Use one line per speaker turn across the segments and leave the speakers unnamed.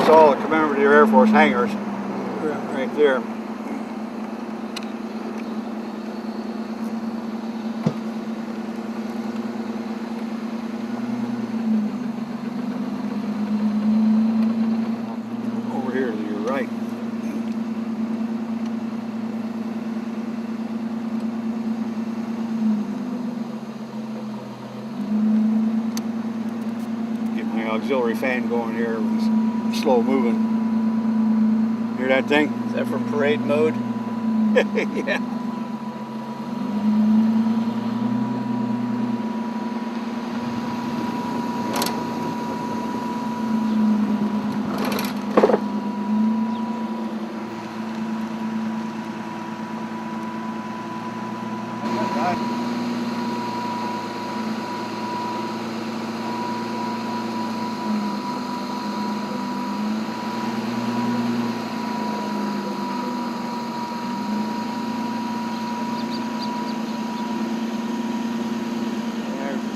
That's all the commemorative Air Force hangars right there. Over here to your right. Get my auxiliary fan going here. It's slow moving. Hear that thing?
Is that from parade mode?
Yeah.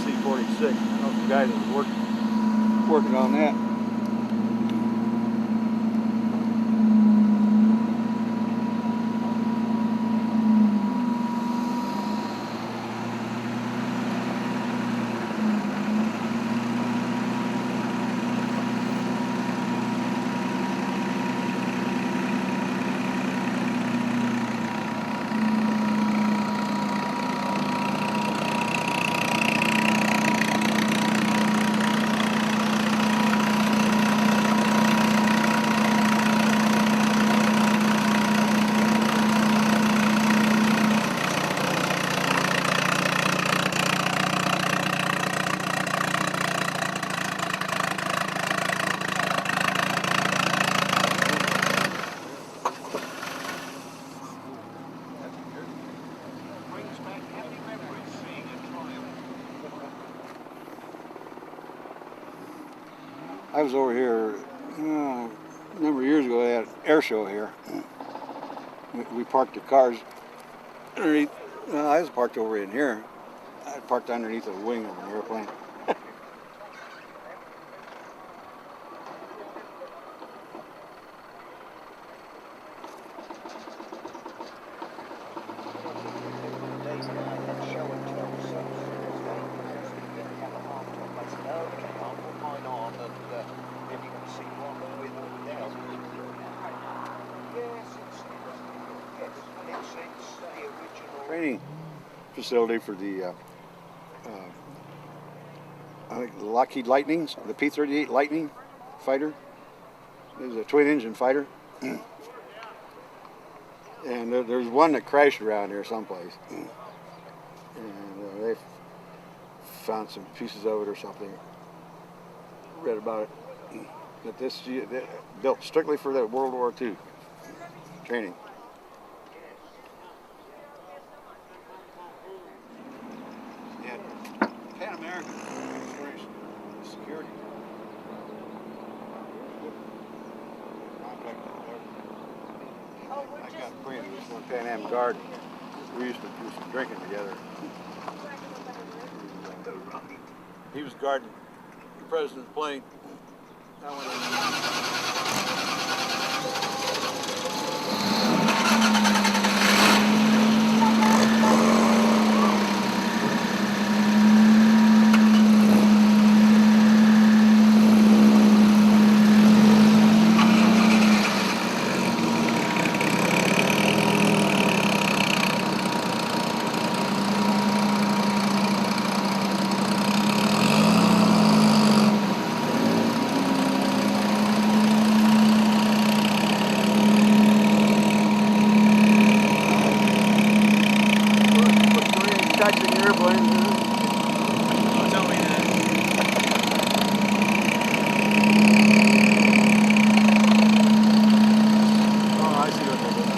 C-46. I know some guys that was working on that. I was over here a number of years ago. They had an air show here. We parked the cars underneath. I was parked over in here. I parked underneath the wing of an airplane. Training facility for the I think the Lockheed Lightnings, the P-38 Lightning fighter. It's a twin-engine fighter, and there's one that crashed around here someplace, and they found some pieces of it or something. Read about it. That this built strictly for that World War II training. Pan American security. I got a friend who was on Pan Am Guard. We used to do some drinking together. He was guarding the president's plane. Touching airplanes.
Don't tell me that.
Oh, I see what they're doing.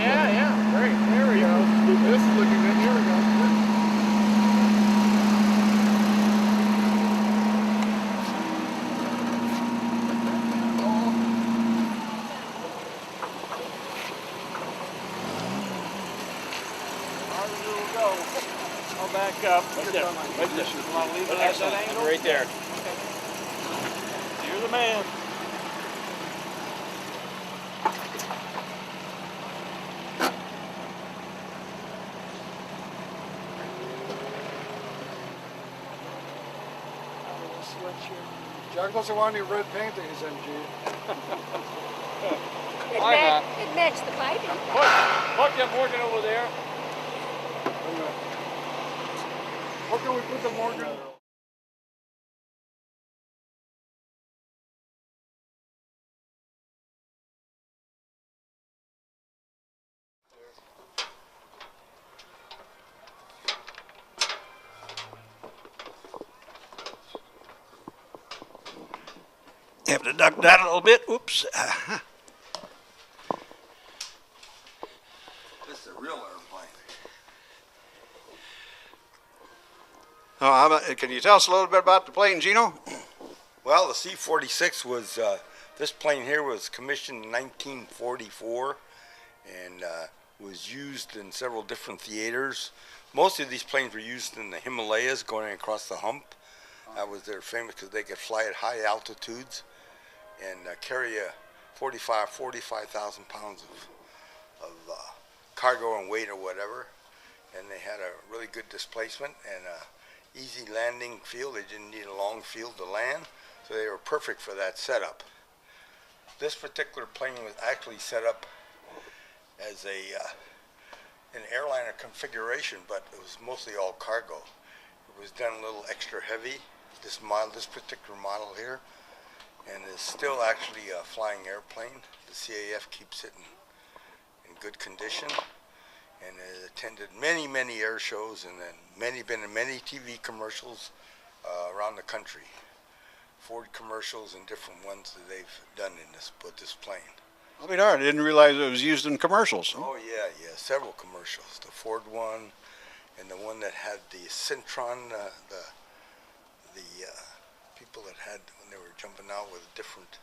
yeah, great. There we go. This is looking good. Here we go. I'll back up.
Right there. Right there.
You want to leave it at
Excellent.
that angle?
Right there.
You're the man.
Jack doesn't want any red paint in his MG.
It matched the piping.
Put that Morgan over there.
What can we put the Morgan?
You have to duck that a little bit. Oops.
This is a real airplane.
Oh, how about, can you tell us a little bit about the plane, Gino?
Well, the C-46 was, this plane here was commissioned in 1944 and was used in several different theaters. Most of these planes were used in the Himalayas going across the hump. That was their famous because they could fly at high altitudes and carry 45,000 pounds of cargo and weight or whatever. And they had a really good displacement and easy landing field. They didn't need a long field to land, so they were perfect for that setup. This particular plane was actually set up as an airliner configuration, but it was mostly all cargo. It was done a little extra heavy, this particular model here, and is still actually a flying airplane. The CAF keeps it in good condition, and it attended many air shows, and then been in many TV commercials around the country. Ford commercials and different ones that they've done in this plane.
I'll be darned, I didn't realize it was used in commercials.
Oh yeah, several commercials. The Ford one, and the one that had the Syntron, the people that had when they were jumping out with different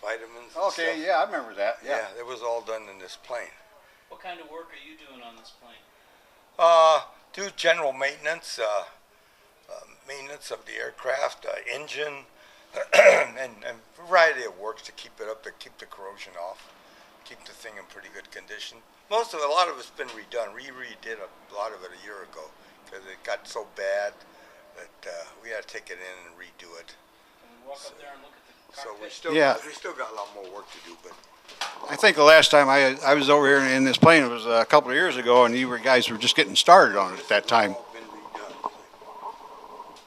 vitamins. And
Okay,
stuff.
yeah, I remember that.
Yeah, it was all done in this plane.
What kind of work are you doing on this plane?
Do general maintenance, maintenance of the aircraft, engine, and a variety of works to keep it up, to keep the corrosion off, keep the thing in pretty good condition. A lot of it's been redone. We redid a lot of it a year ago because it got so bad that we had to take it in and redo it.
Can we walk up there and look at the
So
cockpit?
we still got a lot more work to do, but
I think the last time I was over here in this plane, it was a couple of years ago, and guys were just getting started on it at that time.
it's all been redone.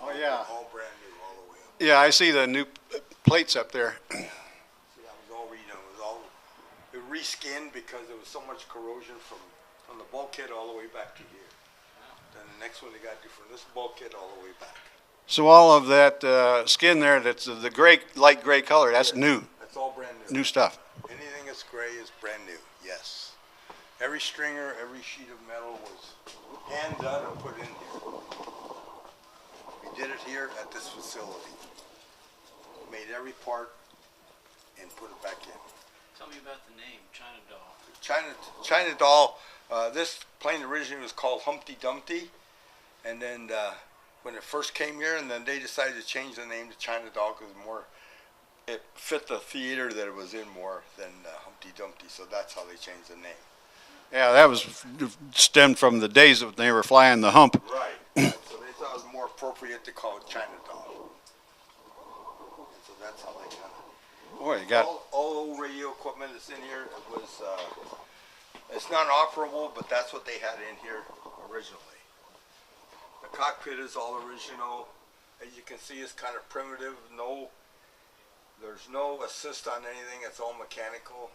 Oh, yeah.
All brand new all the way up.
Yeah, I see the new plates up there.
So that was all redone. It reskinned because there was so much corrosion from the bulkhead all the way back to here. Then the next one they got different. This bulkhead all the way back.
So all of that skin there, that's the gray, light gray color, that's new,
That's all brand new.
new stuff.
Anything that's gray is brand new. Yes. Every stringer, every sheet of metal was hand done and put in here. We did it here at this facility. Made every part and put it back in.
Tell me about the name, China Doll.
China Doll. This plane originally was called Humpty Dumpty, and then when it first came here, and then they decided to change the name to China Doll because it fit the theater that it was in more than Humpty Dumpty, so that's how they changed the name.
Yeah, that was stemmed from the days when they were flying the hump.
Right. So they thought it was more appropriate to call it China Doll. And so that's how they got it.
Boy, you got
All old radio equipment that's in here. It was it's not operable, but that's what they had in here originally. The cockpit is all original. As you can see, it's kind of primitive. There's no assist on anything. It's all mechanical.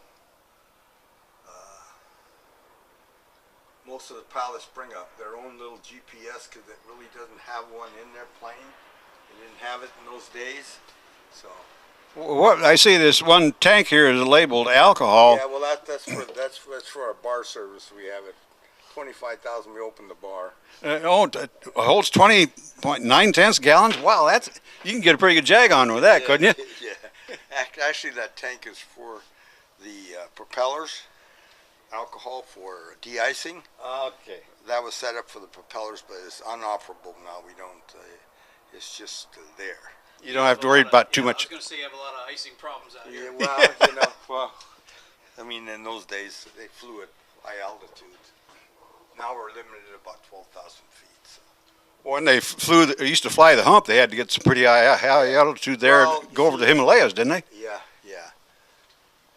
Most of the pilots bring up their own little GPS because it really doesn't have one in their plane. They didn't have it in those days. So
What I see, this one tank here is labeled alcohol.
Yeah, well, that's for our bar service. We have it 25,000. We open the bar.
It holds 20.9 gallons. Wow, you can get a pretty good jag on with that, couldn't you?
Yeah. Actually, that tank is for the propellers. Alcohol for de-icing.
Okay.
That was set up for the propellers, but it's unoperable now. We don't. It's just there.
You don't have to worry about too much.
I was going to say you have a lot of icing problems out
Yeah,
here.
well, I mean, in those days they flew at high altitudes. Now we're limited at about 12,000 feet. So.
When they used to fly the hump, they had to get some pretty high altitude there and go over the Himalayas, didn't they?
Yeah.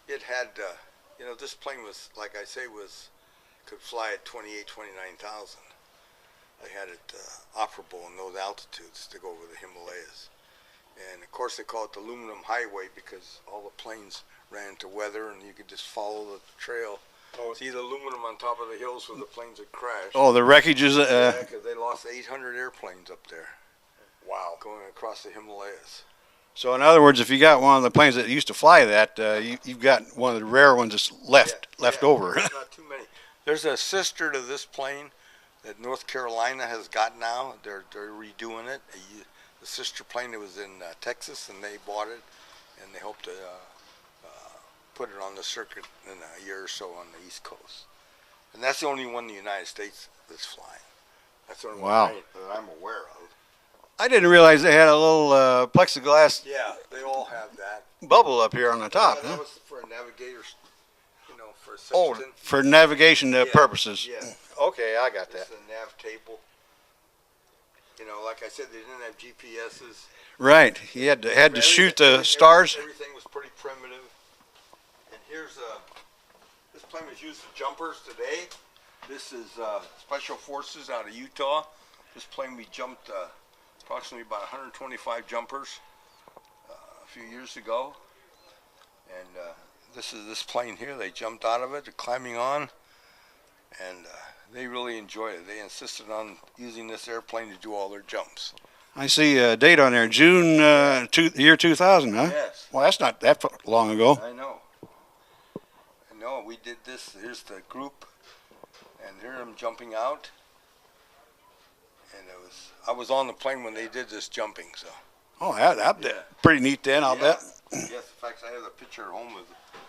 It had, this plane was, like I say, could fly at 29,000. They had it operable in those altitudes to go over the Himalayas. And of course they call it the aluminum highway because all the planes ran into weather and you could just follow the trail. See the aluminum on top of the hills where the planes had crashed.
Oh, the wreckages.
Yeah, because they lost 800 airplanes up there. Wow. Going across the Himalayas.
So in other words, if you got one of the planes that used to fly that, you've got one of the rare ones that's left over.
Not too many. There's a sister to this plane that North Carolina has got now. They're redoing it. The sister plane that was in Texas, and they bought it, and they hope to put it on the circuit in a year or so on the East Coast. And that's the only one in the United States that's flying. That's the only
Wow.
one that I'm aware of.
I didn't realize they had a little plexiglass
Yeah, they all have that.
bubble up here on the top.
Yeah, that
Huh?
was for navigators, for a
Oh,
sextant.
for navigation
Yeah,
purposes.
Yeah.
Okay, I got that.
It's a nav table. Like I said, they didn't have GPSs.
Right. You had to shoot the stars.
Everything was pretty primitive. And here's this plane was used for jumpers today. This is Special Forces out of Utah. This plane we jumped approximately about 125 jumpers a few years ago. And this is this plane here. They jumped out of it, they're climbing on, and they really enjoyed it. They insisted on using this airplane to do all their jumps.
I see a date on there, June year 2000, huh?
Yes.
Well, that's not that long ago.
I know. We did this. Here's the group, and here I'm jumping out. And I was on the plane when they did this jumping, so.
Oh, that's pretty neat then, I'll bet.
Yes, in fact, I have a picture at home with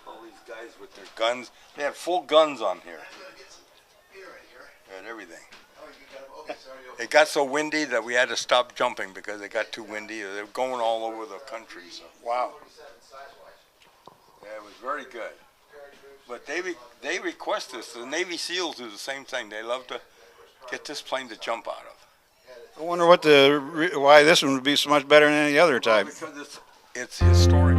all these guys with their guns. They had full guns on here. And everything. It got so windy that we had to stop jumping because it got too windy. They were going all over the country. So. Wow. Yeah, it was very good. But they request this. The Navy SEALs do the same thing. They love to get this plane to jump out of.
I wonder why this one would be so much better than any other type.
Because it's historic.